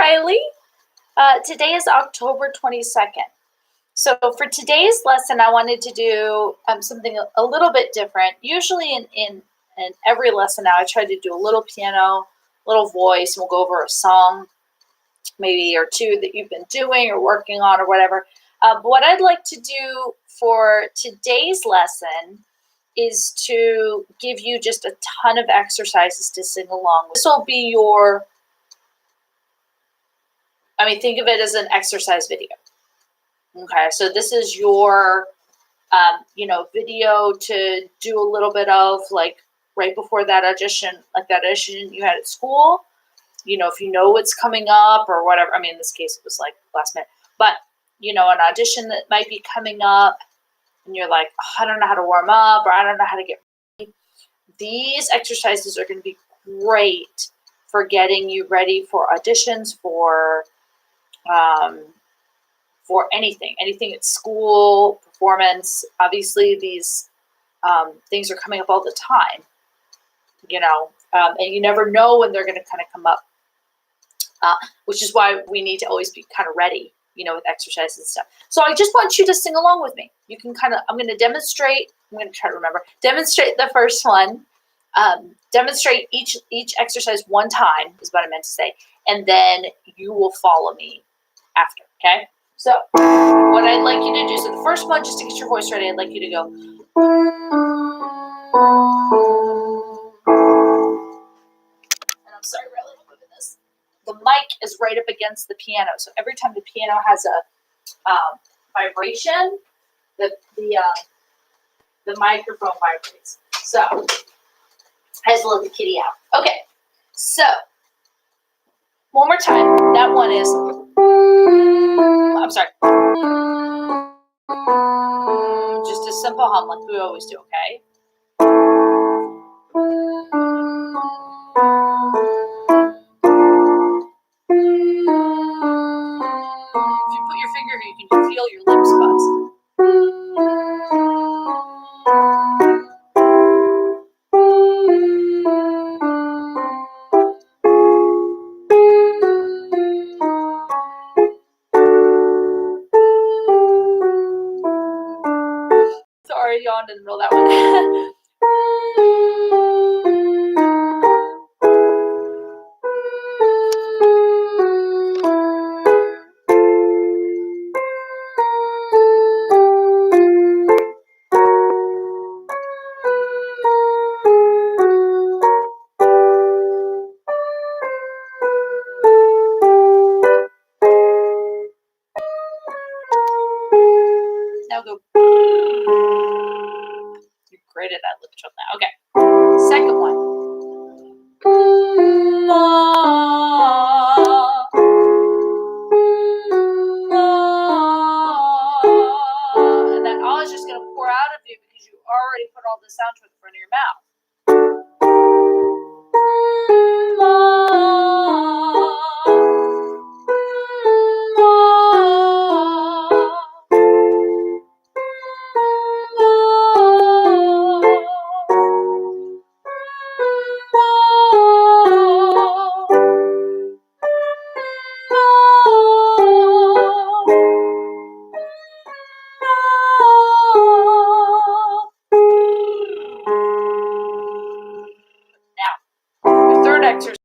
Reilly. Today is October 22nd. So for today's lesson, I wanted to do something a little bit different. Usually in every lesson now, I try to do a little piano, little voice, and we'll go over a song, maybe or two that you've been doing or working on or whatever. But what I'd like to do for today's lesson is to give you just a ton of exercises to sing along. This will be your, think of it as an exercise video. Okay, so this is your, video to do a little bit of, like right before that audition, like that audition you had at school. If you know what's coming up or whatever. In this case, it was like last minute, but an audition that might be coming up, and you're like, oh, I don't know how to warm up, or I don't know how to get ready. These exercises are going to be great for getting you ready for auditions, for anything at school, performance. Obviously, these things are coming up all the time, and you never know when they're going to kind of come up, which is why we need to always be kind of ready, with exercises and stuff. So I just want you to sing along with me. You can I'm going to demonstrate. I'm going to try to demonstrate the first one. Demonstrate each exercise one time is what I meant to say, and then you will follow me after, okay? So what I'd like you to do, so the first one, just to get your voice ready, I'd like you to go. And I'm sorry, Reilly, don't move this. The mic is right up against the piano, so every time the piano has a vibration, the microphone vibrates. So I just let the kitty out. Okay, so one more time. That one is, I'm sorry. Just a simple hum like we always do, okay? If you put your finger here, you can feel your lips buzz. Sorry, yawned in the middle of that one. Now go. You're great at that lip trill now. Okay. Second one. And that ah is just going to pour out of you because you already put all the sound to the front of your mouth. Exercise.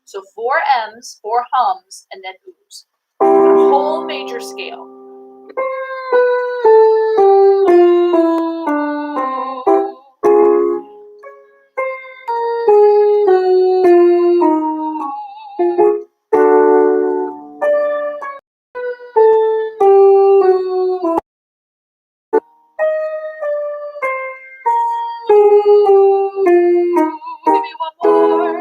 So 4 M's, 4 hums, and then oohs. A whole major scale. Give me one more.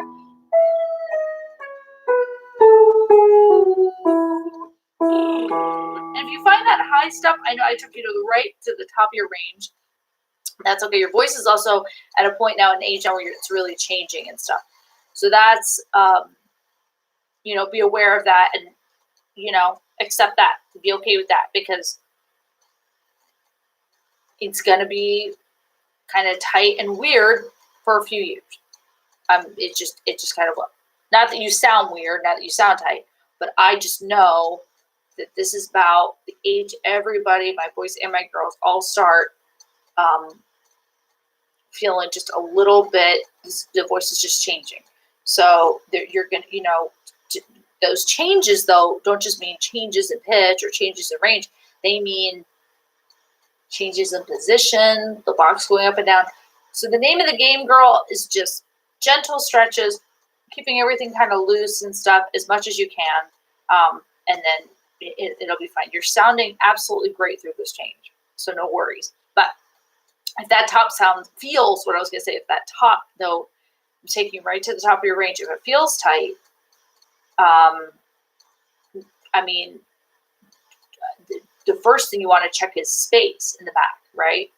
And if you find that high stuff, I know I took you to the top of your range. That's okay. Your voice is also at a point now in age now where it's really changing and stuff. So that's, be aware of that and, accept that. Be okay with that because it's going to be kind of tight and weird for a few years. It just kind of, not that you sound weird, not that you sound tight, but I just know that this is about the age everybody, my boys and my girls, all start feeling just a little bit, the voice is just changing. So you're going to, those changes, though, don't just mean changes in pitch or changes in range. They mean changes in position, the box going up and down. So the name of the game, girl, is just gentle stretches, keeping everything kind of loose and stuff as much as you can. And then it'll be fine. You're sounding absolutely great through this change, so no worries. But if that top sound feels, what I was going to say, if that top, though, I'm taking you right to the top of your range, if it feels tight, I mean, the first thing you want to check is space in the back, right?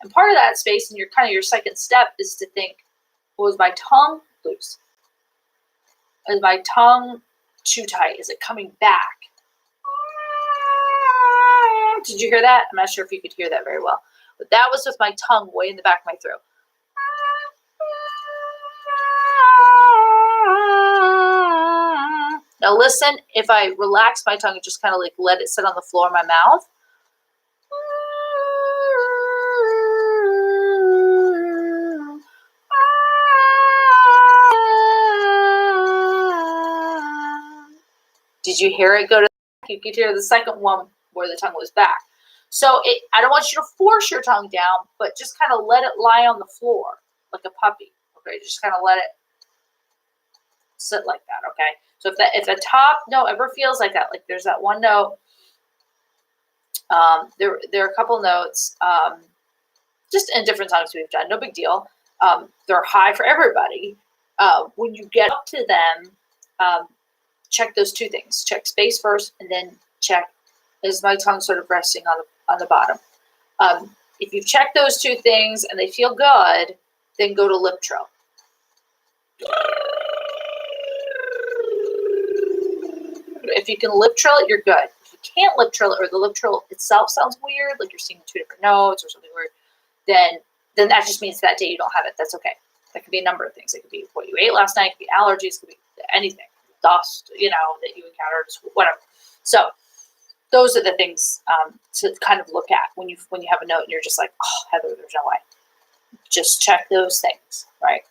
And part of that space and your second step is to think, was my tongue loose? Is my tongue too tight? Is it coming back? Did you hear that? I'm not sure if you could hear that very well, but that was with my tongue way in the back of my throat. Now listen, if I relax my tongue and just kind of like let it sit on the floor of my mouth, did you hear it go to the back? You could hear the second one where the tongue was back. So I don't want you to force your tongue down, but just kind of let it lie on the floor like a puppy. Okay, just kind of let it sit like that. Okay. So if the top note ever feels like that, like there's that one note, there are a couple notes, just in different songs we've done, no big deal. They're high for everybody. When you get up to them, check those two things. Check space first, and then check, is my tongue sort of resting on the bottom? If you've checked those two things and they feel good, then go to lip trill. If you can lip trill it, you're good. If you can't lip trill it, or the lip trill itself sounds weird, like you're singing two different notes or something weird, then that just means that day you don't have it. That's okay. That could be a number of things. It could be what you ate last night. It could be allergies. It could be anything. Dust, that you encountered, whatever. So those are the things to kind of look at when you have a note and you're just like, oh, Heather, there's no way. Just check those things, right?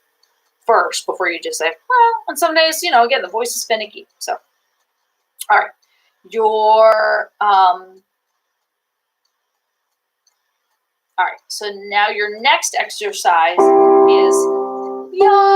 First, before you just say, well, and some days, again, the voice is finicky. So, all right. All right. So now your next exercise is one more.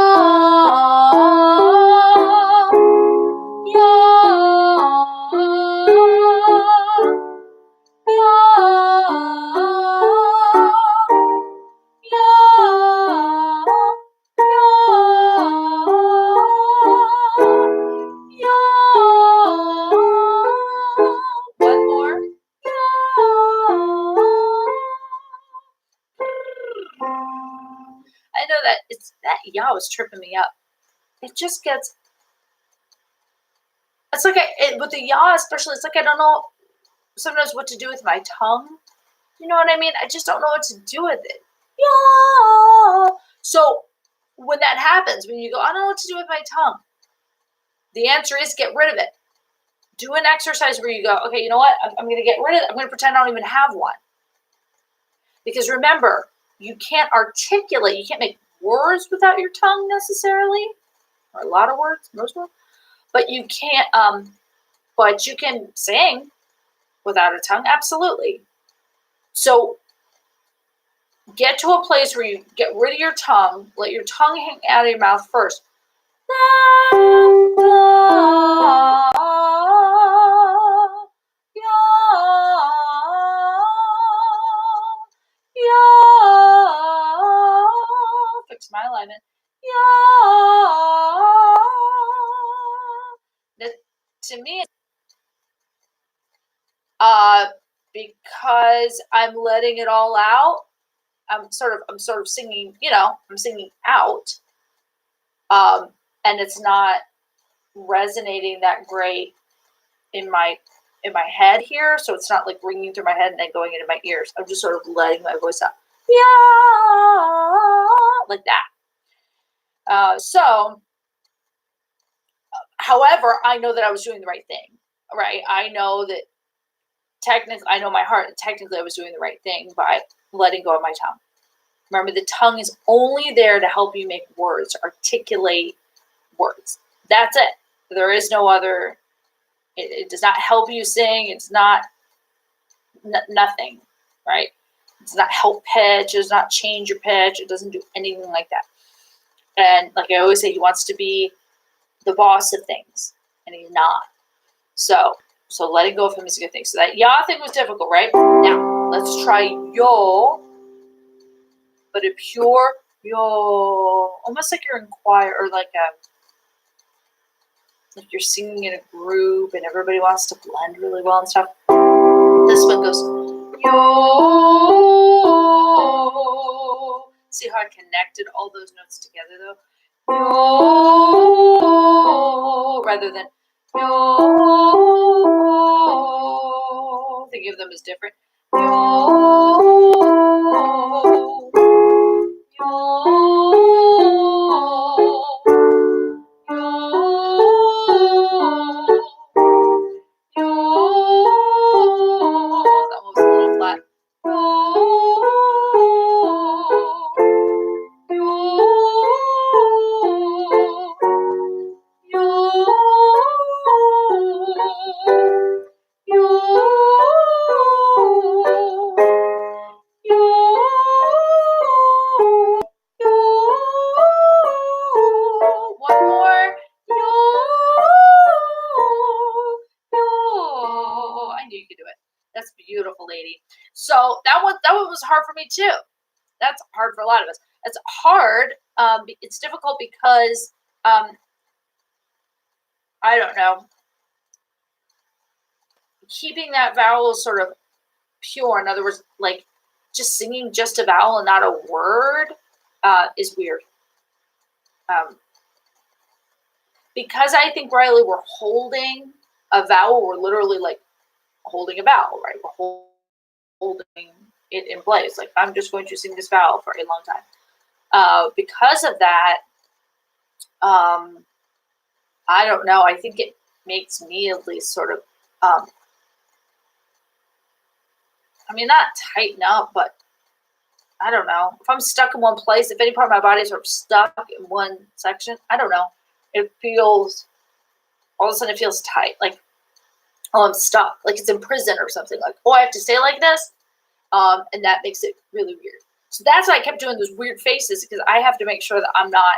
I know that that yaw was tripping me up. It just gets. It's like with the yaw especially. It's like I don't know sometimes what to do with my tongue. You know what I mean? I just don't know what to do with it. Yeah. So when that happens, when you go, I don't know what to do with my tongue. The answer is get rid of it. Do an exercise where you go, okay, you know what? I'm going to get rid of it. I'm going to pretend I don't even have one. Because remember, you can't articulate. You can't make words without your tongue necessarily, or a lot of words, most words. But you can't. But you can sing without a tongue, absolutely. So get to a place where you get rid of your tongue. Let your tongue hang out of your mouth first. Fix my alignment. That, to me, because I'm letting it all out. I'm sort of singing. I'm singing out. And it's not resonating that great in my in my head here, so it's not like ringing through my head and then going into my ears. I'm just sort of letting my voice out. Yeah, like that. However, I know that I was doing the right thing, right? I know that technically, I know my heart, and technically I was doing the right thing by letting go of my tongue. Remember, the tongue is only there to help you make words, articulate words. That's it. There is no other. It does not help you sing. It's not nothing, right? It does not help pitch. It does not change your pitch. It doesn't do anything like that. And like I always say, he wants to be the boss of things, and he's not. So letting go of him is a good thing. So that ya thing was difficult, right? Now, let's try yo, but a pure yo, almost like you're in choir, or like you're singing in a group and everybody wants to blend really well and stuff. This one goes yo. See how I connected all those notes together though? Yo, rather than yo. Thinking of them as different. Yo, yo, yo, yo. That one was a little flat. One more. I knew you could do it. That's beautiful, lady. So that one was hard for me too. That's hard for a lot of us. It's hard. It's difficult because I don't know. Keeping that vowel sort of pure. In other words, like just singing just a vowel and not a word is weird. Because I think, Reilly, we're holding a vowel. We're literally like holding a vowel, right? We're holding it in place. Like, I'm just going to sing this vowel for a long time. Because of that, I don't know. I think it makes me at least sort of, not tighten up, but I don't know. If I'm stuck in one place, if any part of my body is sort of stuck in one section, I don't know. It feels, all of a sudden it feels tight. Like, oh, I'm stuck. Like it's in prison or something. Like, oh, I have to stay like this. And that makes it really weird. So that's why I kept doing those weird faces, because I have to make sure that I'm not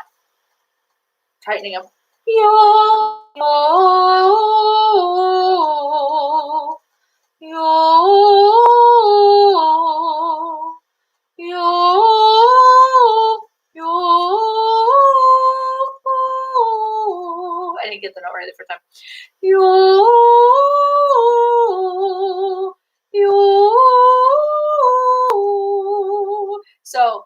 tightening up. Yo, yo, I didn't get the note right the first time. So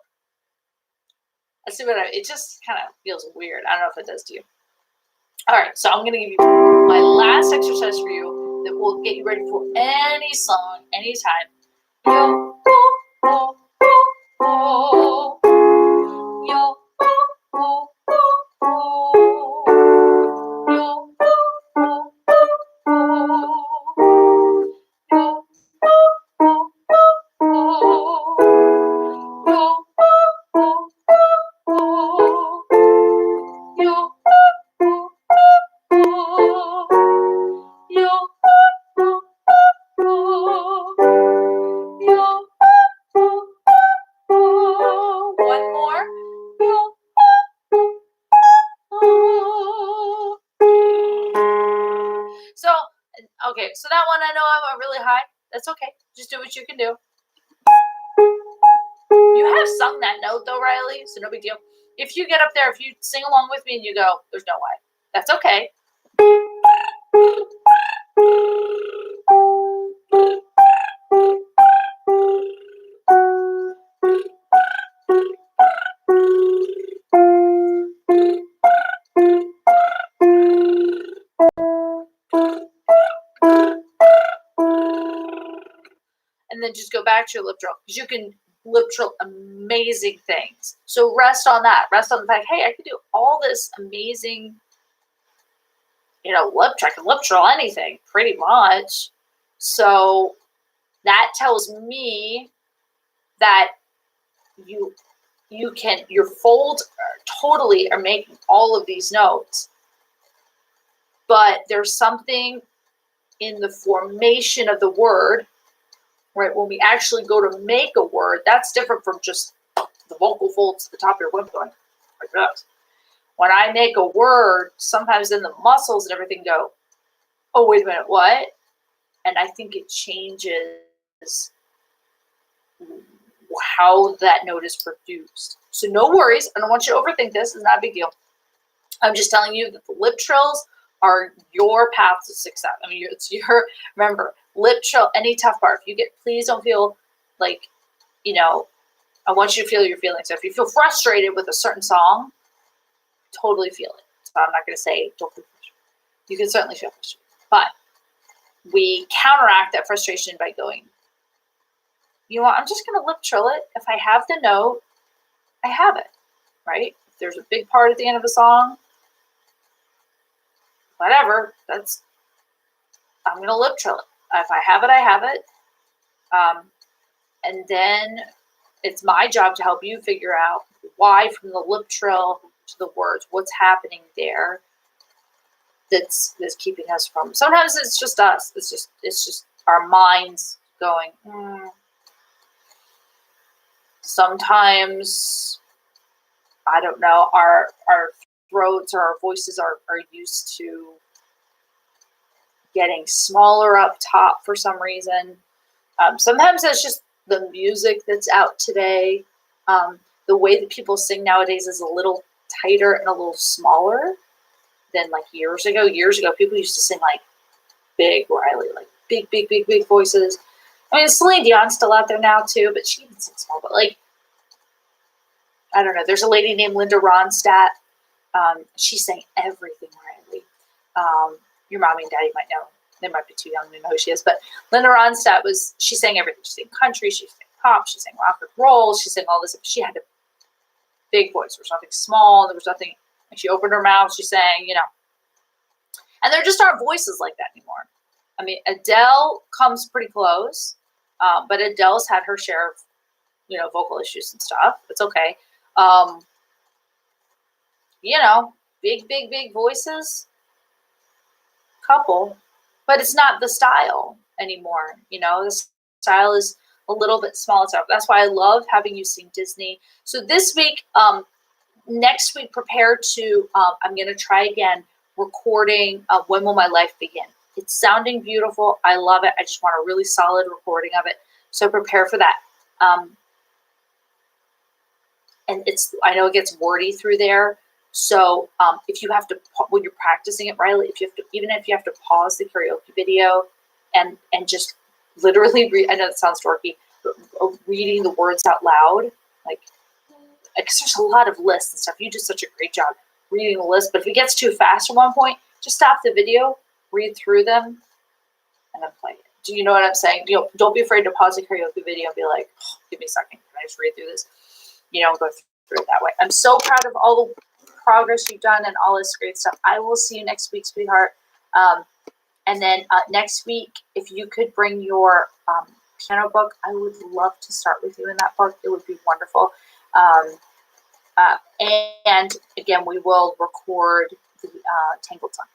let's see it just kind of feels weird. I don't know if it does to you. All right, so I'm going to give you my last exercise for you that will get you ready for any song, anytime. Yo, yo, yo, yo, yo, one more. So, okay, so that one I know I went really high. That's okay. Just do what you can do. You have sung that note though, Reilly, so no big deal. If you get up there, if you sing along with me and you go, there's no way. That's okay. and then just go back to your lip trill, because you can lip trill amazing things. So rest on that. Rest on the fact, hey, I can do all this amazing, lip trill. I can lip trill anything pretty much. So that tells me that your folds totally are making all of these notes, but there's something in the formation of the word, right? When we actually go to make a word, that's different from just the vocal folds at the top of your lip going like this. When I make a word, sometimes then the muscles and everything go, oh, wait a minute, what? And I think it changes how that note is produced. So no worries. I don't want you to overthink this. It's not a big deal. I'm just telling you that the lip trills are your path to success. I mean, remember, lip trill, any tough part. Please don't feel like, I want you to feel your feelings. So if you feel frustrated with a certain song, totally feel it. So I'm not going to say don't feel frustrated. You can certainly feel frustrated. But we counteract that frustration by going, you know what, I'm just going to lip trill it. If I have the note, I have it, right? If there's a big part at the end of a song, whatever, I'm going to lip trill it. If I have it, I have it. And then it's my job to help you figure out why from the lip trill to the words, what's happening there that's keeping us from. Sometimes it's just us. It's just our minds going. Sometimes, I don't know, our throats or our voices are used to getting smaller up top for some reason. Sometimes it's just the music that's out today. The way that people sing nowadays is a little tighter and a little smaller than like years ago. Years ago, people used to sing like big Reilly, like big, big, big, big voices. I mean, Celine Dion's still out there now too, but she even sings small. But like, I don't know. There's a lady named Linda Ronstadt. She sang everything Reilly. Your mommy and daddy might know. They might be too young to know who she is. But Linda Ronstadt she sang everything. She sang country, she sang pop, she sang rock and roll, she sang all this. She had a big voice. There was nothing small. There was nothing. When she opened her mouth, she sang, And there just aren't voices like that anymore. I mean, Adele comes pretty close, but Adele's had her share of, vocal issues and stuff. It's okay. Big, big, big voices, couple, but it's not the style anymore. The style is a little bit smaller. That's why I love having you sing Disney. So this week, next week, prepare to, I'm going to try again recording When Will My Life Begin? It's sounding beautiful. I love it. I just want a really solid recording of it. So prepare for that. And I know it gets wordy through there. So if you have to, when you're practicing it, Reilly, even if you have to pause the karaoke video and just literally read, I know it sounds dorky, but reading the words out loud, because there's a lot of lists and stuff. You did such a great job reading the list. But if it gets too fast at one point, just stop the video, read through them, and then play it. Do you know what I'm saying? Don't be afraid to pause the karaoke video and be like, oh, give me a second. Can I just read through this? Go through it that way. I'm so proud of all the progress you've done and all this great stuff. I will see you next week, sweetheart. And then next week, if you could bring your piano book, I would love to start with you in that book. It would be wonderful. And again, we will record the Tangled song.